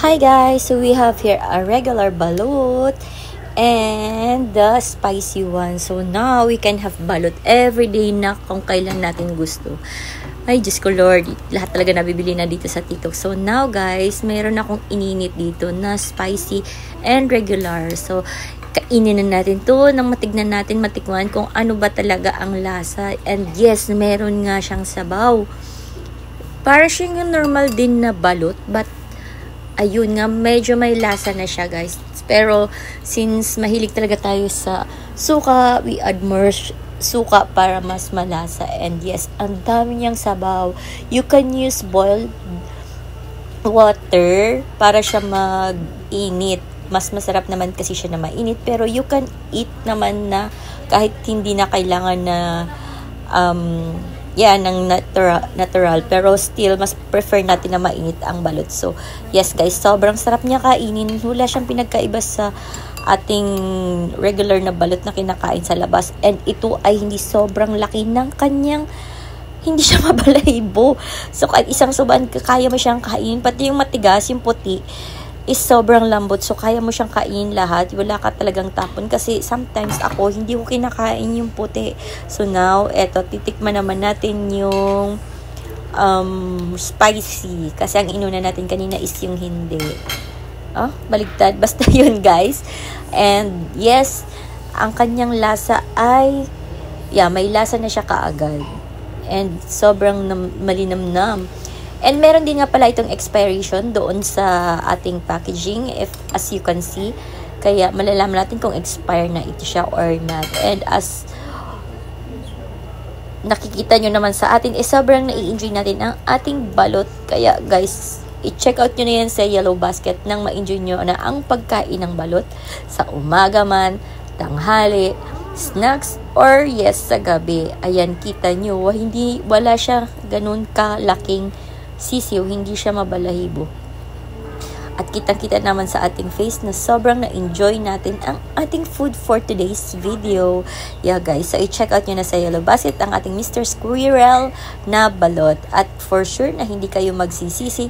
Hi guys, so we have here a regular balut and the spicy one. So now we can have balut every day na kung kailan natin gusto. Ay, Diyos ko Lord, lahat talaga nabibili na dito sa TikTok. So now guys, meron akong ininit dito na spicy and regular. So kainin na natin to nang matignan natin, matikman kung ano ba talaga ang lasa. And yes, meron nga siyang sabaw. Para siyang yung normal din na balut, but ayun nga, medyo may lasa na siya guys. Pero since mahilig talaga tayo sa suka, we add more suka para mas malasa. And yes, ang dami niyang sabaw. You can use boiled water para siya mag-init. Mas masarap naman kasi siya na mainit. Pero you can eat naman na kahit hindi na kailangan na ng natural, pero still mas prefer natin na mainit ang balut. So yes guys, sobrang sarap niya kainin. Wala siyang pinagkaiba sa ating regular na balut na kinakain sa labas. And ito ay hindi sobrang laki ng kanyang, hindi siya mabalahibo. So kahit isang suban, kaya mo siyang kainin. Pati yung matigas, yung puti is sobrang lambot. So kaya mo siyang kainin lahat. Wala ka talagang tapon. Kasi sometimes ako, hindi ko kinakain yung puti. So now, eto, titikman naman natin yung spicy. Kasi ang inuna natin kanina is yung hindi. Oh, baligtad. Basta yun guys. And yes, ang kanyang lasa ay, may lasa na siya kaagad. And sobrang malinamnam. And meron din nga pala itong expiration doon sa ating packaging, as you can see. Kaya malalaman natin kung expire na ito siya or not. And as nakikita nyo naman sa atin, sobrang nai-enjoy natin ang ating balot. Kaya guys, i-check out nyo na yan sa Yellow Basket nang ma-enjoy nyo na ang pagkain ng balot sa umaga man, tanghali, snacks, or yes, sa gabi. Ayan, kita nyo, wala siya ganun kalaking sisiw, hindi siya mabalahibo. At kitang-kita naman sa ating face na sobrang na-enjoy natin ang ating food for today's video. Yeah guys, so i-check out nyo na sa Yellow Basket ang ating Mr. Squirrel na balot. At for sure na hindi kayo magsisisi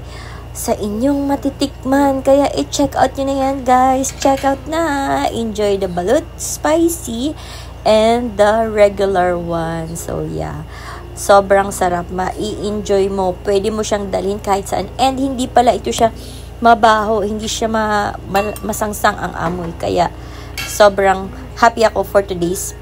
sa inyong matitikman. Kaya i-check out nyo na yan guys. Check out na. Enjoy the balut, spicy, and the regular one. So yeah, sobrang sarap, mai-enjoy mo. Pwede mo siyang dalhin kahit saan. And hindi pala ito siya mabaho, hindi siya masangsang ang amoy. Kaya sobrang happy ako for today's